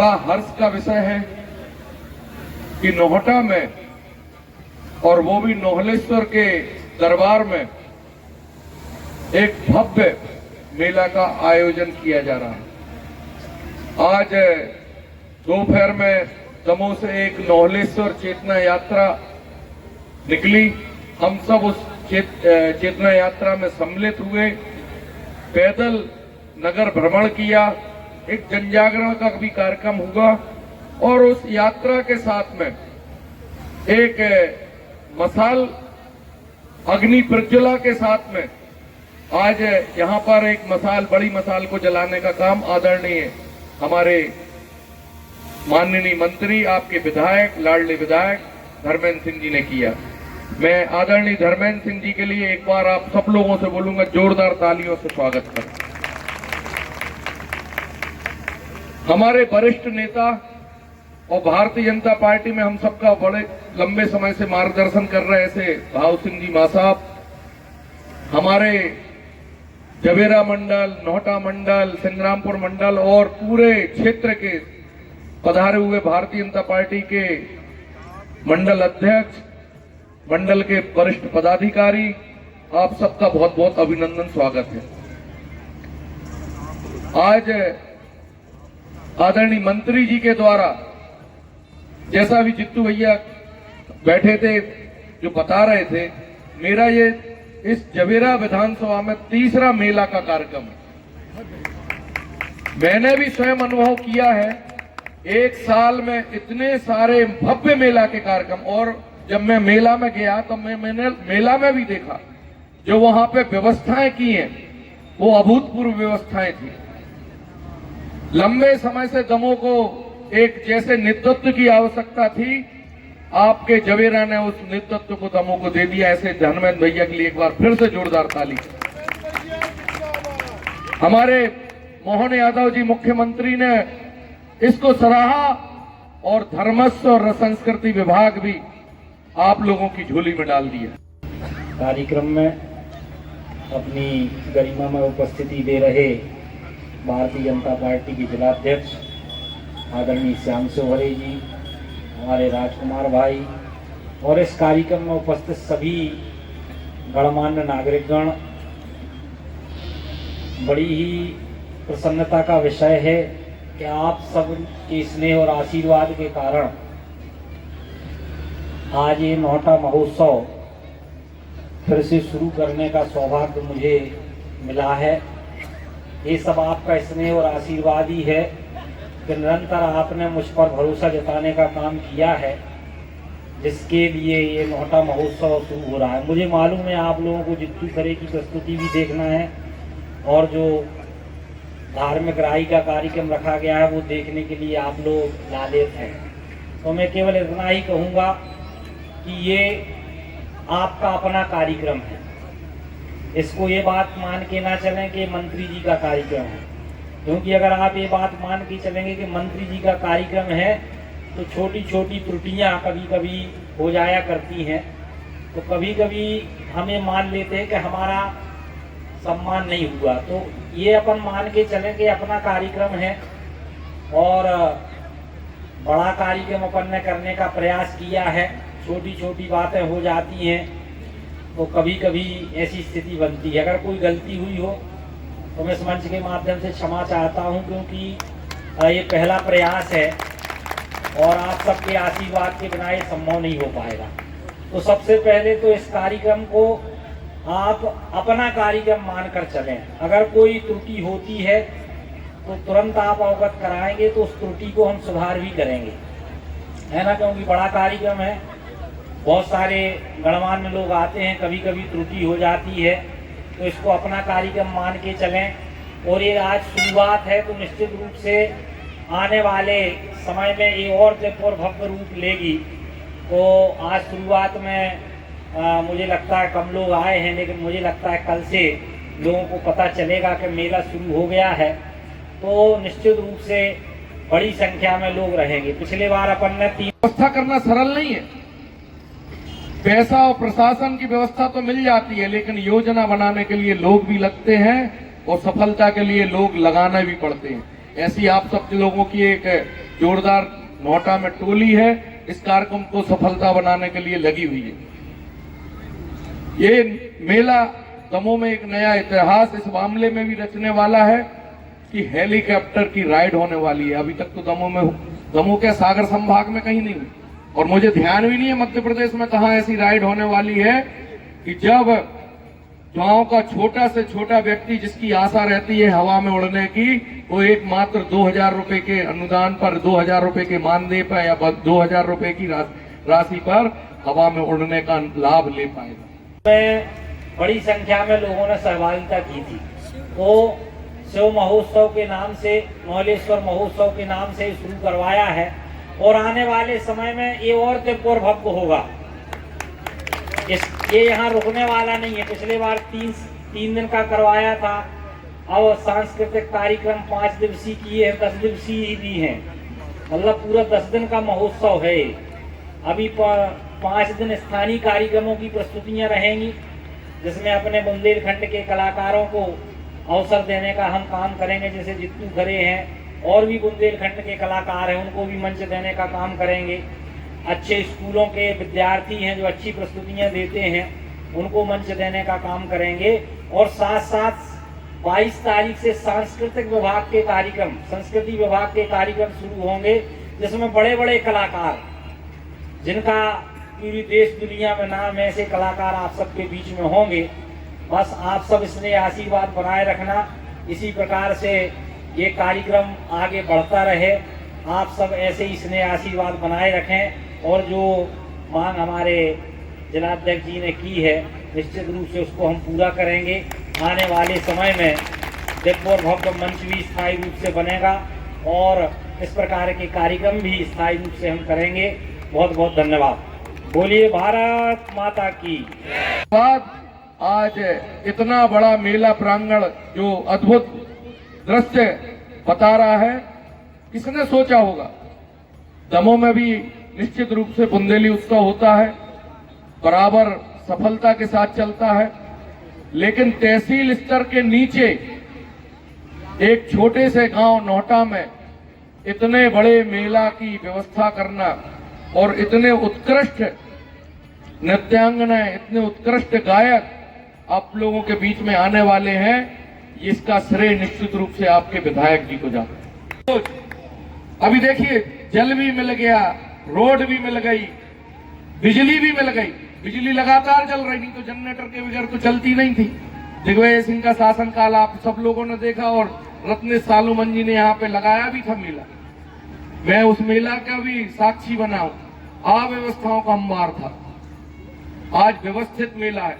बड़ा हर्ष का विषय है कि नौहटा में, और वो भी नोहलेश्वर के दरबार में, एक भव्य मेला का आयोजन किया जा रहा है। आज दोपहर में दमोह से एक नोहलेश्वर चेतना यात्रा निकली। हम सब उस चेतना यात्रा में सम्मिलित हुए, पैदल नगर भ्रमण किया, एक जनजागरण का भी कार्यक्रम हुआ और उस यात्रा के साथ में एक मसाल अग्नि प्रज्वला के साथ में आज यहाँ पर एक मसाल, बड़ी मसाल को जलाने का काम आदरणीय हमारे माननीय मंत्री, आपके विधायक, लाडले विधायक धर्मेंद्र सिंह जी ने किया। मैं आदरणीय धर्मेंद्र सिंह जी के लिए एक बार आप सब लोगों से बोलूंगा, जोरदार तालियों से स्वागत करें। हमारे वरिष्ठ नेता और भारतीय जनता पार्टी में हम सबका बड़े लंबे समय से मार्गदर्शन कर रहे ऐसे भाव सिंह जी मां साहब, हमारे जवेरा मंडल, नौहटा मंडल, संग्रामपुर मंडल और पूरे क्षेत्र के पधारे हुए भारतीय जनता पार्टी के मंडल अध्यक्ष, मंडल के वरिष्ठ पदाधिकारी, आप सबका बहुत बहुत अभिनंदन, स्वागत है। आज आदरणीय मंत्री जी के द्वारा, जैसा भी जित्तू भैया बैठे थे जो बता रहे थे, मेरा ये इस जवेरा विधानसभा में तीसरा मेला का कार्यक्रम है। मैंने भी स्वयं अनुभव किया है, एक साल में इतने सारे भव्य मेला के कार्यक्रम, और जब मैं मेला में गया तो मैंने मेला में भी देखा जो वहां पे व्यवस्थाएं की हैं वो अभूतपूर्व व्यवस्थाएं थी। लंबे समय से दमोह को एक जैसे नेतृत्व की आवश्यकता थी, आपके जवेरा ने उस नेतृत्व को दमोह को दे दिया। ऐसे धर्मेंद्र भैया के लिए एक बार फिर से जोरदार ताली। हमारे मोहन यादव जी मुख्यमंत्री ने इसको सराहा और धर्मस्व और संस्कृति विभाग भी आप लोगों की झोली में डाल दिया। कार्यक्रम में अपनी गरिमा में उपस्थिति दे रहे भारतीय जनता पार्टी के जिलाध्यक्ष आदरणीय श्याम सोहरे जी, हमारे राजकुमार भाई और इस कार्यक्रम में उपस्थित सभी गणमान्य नागरिकगण, बड़ी ही प्रसन्नता का विषय है कि आप सब के स्नेह और आशीर्वाद के कारण आज ये नौहटा महोत्सव फिर से शुरू करने का सौभाग्य मुझे मिला है। ये सब आपका स्नेह और आशीर्वाद ही है कि निरंतर आपने मुझ पर भरोसा जताने का काम किया है, जिसके लिए ये नौहटा महोत्सव शुरू हो रहा है। मुझे मालूम है आप लोगों को जितनी तरह की प्रस्तुति भी देखना है और जो धार्मिक राही का कार्यक्रम रखा गया है वो देखने के लिए आप लोग लालेत हैं। तो मैं केवल इतना ही कहूँगा कि ये आपका अपना कार्यक्रम है, इसको ये बात मान के ना चलें कि मंत्री जी का कार्यक्रम है, क्योंकि अगर आप ये बात मान के चलेंगे कि मंत्री जी का कार्यक्रम है तो छोटी छोटी त्रुटियां कभी कभी हो जाया करती हैं, तो कभी कभी हमें मान लेते हैं कि हमारा सम्मान नहीं हुआ। तो ये अपन मान के चलें कि अपना कार्यक्रम है और बड़ा कार्यक्रम अपन ने करने का प्रयास किया है। छोटी छोटी बातें हो जाती हैं तो कभी कभी ऐसी स्थिति बनती है। अगर कोई गलती हुई हो तो मैं इस मंच के माध्यम से क्षमा चाहता हूं, क्योंकि ये पहला प्रयास है और आप सबके आशीर्वाद के बिना ये संभव नहीं हो पाएगा। तो सबसे पहले तो इस कार्यक्रम को आप अपना कार्यक्रम मानकर चलें। अगर कोई त्रुटि होती है तो तुरंत आप अवगत कराएंगे तो उस त्रुटि को हम सुधार भी करेंगे, है ना, क्योंकि बड़ा कार्यक्रम है, बहुत सारे गणमान्य लोग आते हैं, कभी कभी त्रुटि हो जाती है, तो इसको अपना कार्यक्रम मान के चलें। और ये आज शुरुआत है तो निश्चित रूप से आने वाले समय में ये और दिव्य और भव्य रूप लेगी। तो आज शुरुआत में मुझे लगता है कम लोग आए हैं, लेकिन मुझे लगता है कल से लोगों को पता चलेगा कि मेला शुरू हो गया है, तो निश्चित रूप से बड़ी संख्या में लोग रहेंगे। पिछले बार अपन ने व्यवस्था करना सरल नहीं है। पैसा और प्रशासन की व्यवस्था तो मिल जाती है, लेकिन योजना बनाने के लिए लोग भी लगते हैं और सफलता के लिए लोग लगाने भी पड़ते हैं। ऐसी आप सब लोगों की एक जोरदार नोहटा में टोली है, इस कार्यक्रम को सफलता बनाने के लिए लगी हुई है। ये मेला दमोह में एक नया इतिहास इस मामले में भी रचने वाला है कि हेलीकॉप्टर की राइड होने वाली है। अभी तक तो दमोह के सागर संभाग में कहीं नहीं हुई, और मुझे ध्यान भी नहीं है मध्य प्रदेश में कहां ऐसी राइड होने वाली है कि जब गांव का छोटा से छोटा व्यक्ति जिसकी आशा रहती है हवा में उड़ने की, वो एकमात्र 2000 रुपए के अनुदान पर, 2000 रुपए के मानदेय पर या 2000 रुपए की राशि पर हवा में उड़ने का लाभ ले पाएगा। में बड़ी संख्या में लोगों ने सहभागिता की थी। वो शिव महोत्सव के नाम से, नोहलेश्वर महोत्सव के नाम से शुरू करवाया है, और आने वाले समय में ये और त्रिपुर भव्य होगा। ये यहाँ रुकने वाला नहीं है। पिछले बार तीन दिन का करवाया था, अब सांस्कृतिक कार्यक्रम 5 दिवसीय किए हैं, 10 दिवसीय भी हैं, मतलब पूरा 10 दिन का महोत्सव है। अभी 5 दिन स्थानीय कार्यक्रमों की प्रस्तुतियां रहेंगी, जिसमें अपने बुंदेलखंड के कलाकारों को अवसर देने का हम काम करेंगे। जैसे जितू खरे हैं और भी बुंदेलखंड के कलाकार हैं, उनको भी मंच देने का काम करेंगे। अच्छे स्कूलों के विद्यार्थी हैं जो अच्छी प्रस्तुतियां देते हैं, उनको मंच देने का काम करेंगे। और साथ साथ 22 तारीख से सांस्कृतिक विभाग के कार्यक्रम, संस्कृति विभाग के कार्यक्रम शुरू होंगे, जिसमें बड़े बड़े कलाकार जिनका पूरी देश दुनिया में नाम है, ऐसे कलाकार आप सबके बीच में होंगे। बस आप सब इसने आशीर्वाद बनाए रखना, इसी प्रकार से ये कार्यक्रम आगे बढ़ता रहे। आप सब ऐसे ही इसने आशीर्वाद बनाए रखें, और जो मांग हमारे जिलाध्यक्ष जी ने की है, निश्चित रूप से उसको हम पूरा करेंगे। आने वाले समय में दिव्य और भव्य मंच भी स्थायी रूप से बनेगा, और इस प्रकार के कार्यक्रम भी स्थायी रूप से हम करेंगे। बहुत बहुत धन्यवाद। बोलिए भारत माता की। आज इतना बड़ा मेला प्रांगण जो अद्भुत दृश्य बता रहा है, किसने सोचा होगा। दमोह में भी निश्चित रूप से बुंदेली उत्सव होता है, बराबर सफलता के साथ चलता है, लेकिन तहसील स्तर के नीचे एक छोटे से गांव नोहटा में इतने बड़े मेला की व्यवस्था करना, और इतने उत्कृष्ट नृत्यांगनाएं, इतने उत्कृष्ट गायक आप लोगों के बीच में आने वाले हैं, इसका श्रेय निश्चित रूप से आपके विधायक जी को जाता है। अभी देखिए, जल भी मिल गया, रोड भी मिल गई, बिजली भी मिल गई। बिजली लगातार चल रही, नहीं तो जनरेटर के बगैर तो चलती नहीं थी। दिग्विजय सिंह का शासनकाल आप सब लोगों ने देखा, और रत्नेश सालुमन जी ने यहाँ पे लगाया भी था मेला। मैं उस मेला का भी साक्षी बना हूं। अव्यवस्थाओं का अंबार था, आज व्यवस्थित मेला है,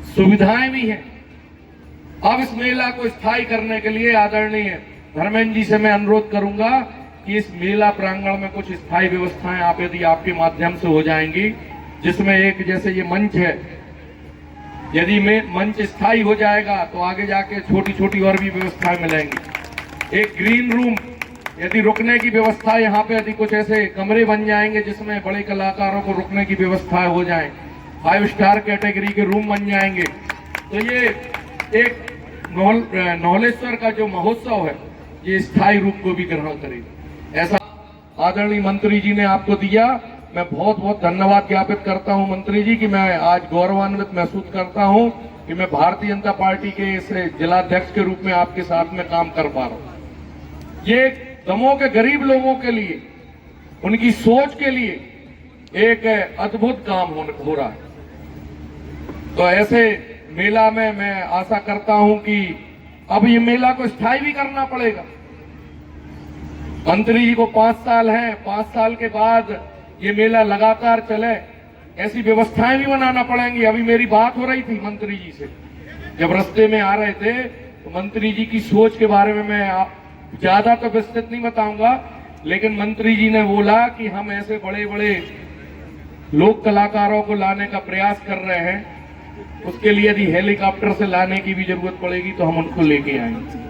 सुविधाएं भी हैं। अब इस मेला को स्थायी करने के लिए आदरणीय धर्मेंद्र जी से मैं अनुरोध करूंगा कि इस मेला प्रांगण में कुछ स्थायी व्यवस्थाएं आप यदि आपके माध्यम से हो जाएंगी, जिसमें एक जैसे ये मंच है, यदि मंच स्थायी हो जाएगा तो आगे जाके छोटी छोटी और भी व्यवस्थाएं मिलेंगी। एक ग्रीन रूम, यदि रुकने की व्यवस्था यहाँ पे यदि कुछ ऐसे कमरे बन जाएंगे जिसमें बड़े कलाकारों को रुकने की व्यवस्थाएं हो जाएं, 5 स्टार कैटेगरी के रूम बन जाएंगे, तो ये एक नोहलेश्वर का जो महोत्सव है ये स्थायी रूप को भी ग्रहण करेगा। ऐसा आदरणीय मंत्री जी ने आपको दिया, मैं बहुत बहुत धन्यवाद ज्ञापित करता हूं मंत्री जी की। मैं आज गौरवान्वित महसूस करता हूं कि मैं भारतीय जनता पार्टी के इस जिलाध्यक्ष के रूप में आपके साथ में काम कर पा रहा हूं। ये दमोह के गरीब लोगों के लिए, उनकी सोच के लिए एक अद्भुत काम हो रहा है। तो ऐसे मेला में मैं आशा करता हूं कि अब ये मेला को स्थायी भी करना पड़ेगा। मंत्री जी को 5 साल है, 5 साल के बाद ये मेला लगातार चले, ऐसी व्यवस्थाएं भी बनाना पड़ेंगी। अभी मेरी बात हो रही थी मंत्री जी से, जब रास्ते में आ रहे थे, तो मंत्री जी की सोच के बारे में मैं ज्यादा तो विस्तृत नहीं बताऊंगा, लेकिन मंत्री जी ने बोला कि हम ऐसे बड़े बड़े लोक कलाकारों को लाने का प्रयास कर रहे हैं, उसके लिए यदि हेलीकॉप्टर से लाने की भी जरूरत पड़ेगी तो हम उनको लेके आएंगे।